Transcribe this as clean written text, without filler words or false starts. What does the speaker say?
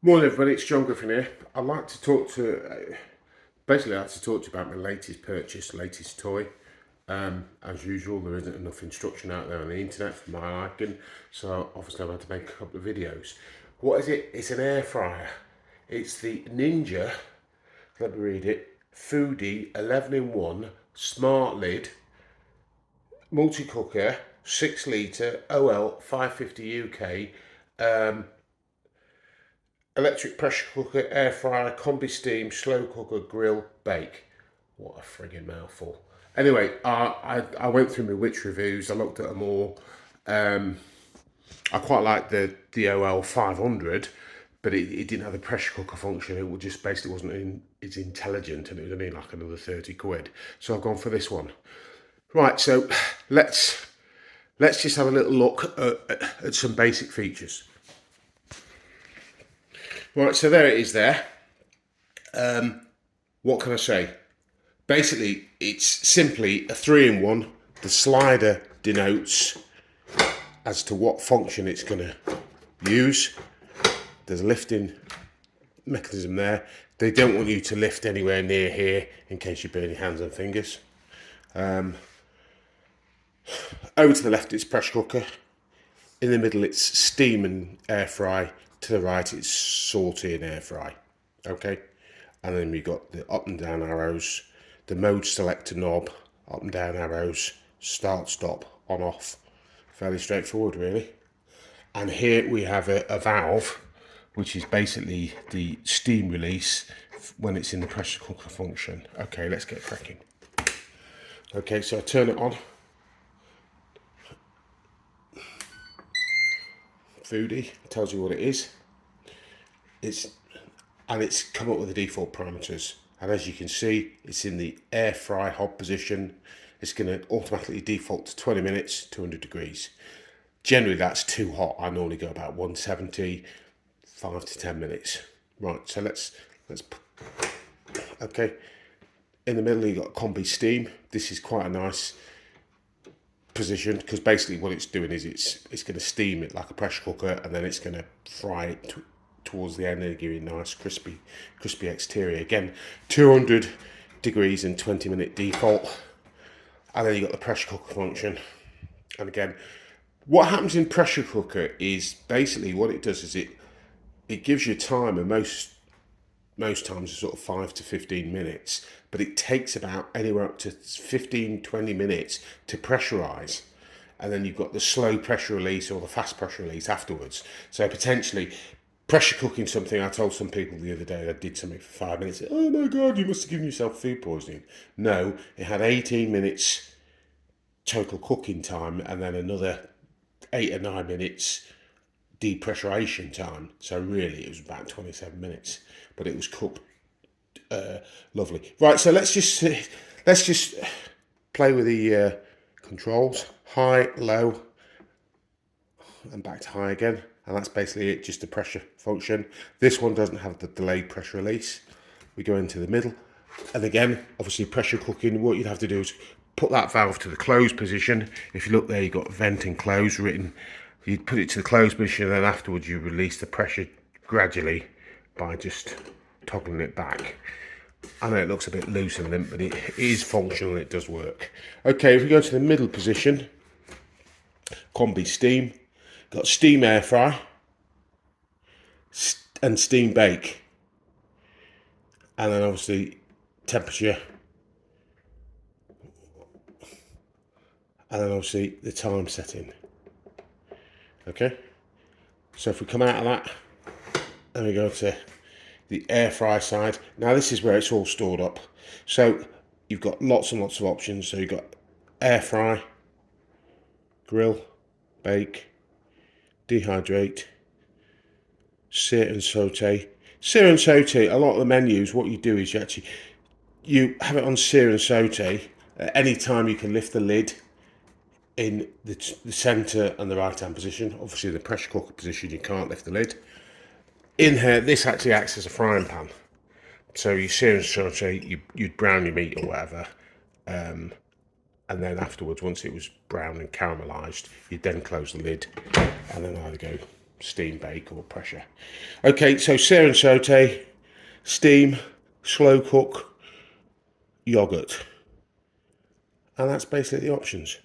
Morning everybody, it's John Griffin here. I'd like to talk to, basically I'd like to talk to you about my latest purchase, latest toy. As usual, there isn't enough instruction out there on the internet for my liking, so obviously I've had to make a couple of videos. What is it? It's an air fryer. It's the Ninja, let me read it, Foodi 11-in-1 SmartLid multi-cooker, 6 litre, OL 550 UK, electric pressure cooker, air fryer, combi steam, slow cooker, grill, bake. What a frigging mouthful. Anyway, I went through my Witch reviews. I looked at them all. I quite like the OL 500, but it didn't have the pressure cooker function. It would just basically wasn't it's intelligent, and it was only like another 30 quid. So I've gone for this one. Right, so let's just have a little look at some basic features. Right, so there it is there. What can I say? Basically, it's simply a 3-in-1. The slider denotes as to what function it's going to use. There's a lifting mechanism there. They don't want you to lift anywhere near here in case you burn your hands and fingers. Over to the left, it's pressure cooker. In the middle, it's steam and air fry. To the right, it's saute and air fry. Okay, and then we've got the up and down arrows, the mode selector knob, up and down arrows, start, stop, on, off. Fairly straightforward, really. And here we have a valve, which is basically the steam release when it's in the pressure cooker function. Okay, let's get cracking. Okay, so I turn it on. Foodi tells you what it is. It's come up with the default parameters, and as you can see, it's in the air fry hob position. It's going to automatically default to 20 minutes, 200 degrees. Generally, that's too hot. I normally go about 170, 5 to 10 minutes. Right, so let's okay. In the middle, you got combi steam. This is quite a nice position because basically what it's doing is it's going to steam it like a pressure cooker, and then it's going to fry it towards the end and give you a nice crispy exterior. Again, 200 degrees and 20-minute default. And then you got the pressure cooker function. And again, what happens in pressure cooker is basically what it does is it gives you time, and most times it's sort of 5 to 15 minutes, but it takes about anywhere up to 15-20 minutes to pressurize, and then you've got the slow pressure release or the fast pressure release afterwards. So potentially pressure cooking something, I told some people the other day that did something for 5 minutes, oh my god, you must have given yourself food poisoning. No, it had 18 minutes total cooking time and then another 8 or 9 minutes depressurization time. So really it was about 27 minutes, but it was cooked lovely. Right, so let's just play with the controls. High, low, and back to high again, and that's basically it, just the pressure function. This one doesn't have the delayed pressure release. We go into the middle, and again, obviously pressure cooking, what you'd have to do is put that valve to the close position. If you look there, you've got vent and close written. You'd put it to the close position, and then afterwards you release the pressure gradually by just toggling it back. I know it looks a bit loose and limp, but it is functional and it does work. Okay, if we go to the middle position, combi steam, got steam air fry and steam bake, and then obviously temperature, and then obviously the time setting. Okay, so if we come out of that and we go to the air fry side, now this is where it's all stored up. So you've got lots and lots of options. So you've got air fry, grill, bake, dehydrate, sear and saute. Sear and saute, a lot of the menus, what you do is you have it on sear and saute. At any time you can lift the lid in the centre and the right hand position. Obviously the pressure cooker position you can't lift the lid. In here, this actually acts as a frying pan. So you sear and saute, you'd brown your meat or whatever, and then afterwards, once it was brown and caramelised, you'd then close the lid and then either go steam bake or pressure. Okay, so sear and saute, steam, slow cook, yogurt. And that's basically the options.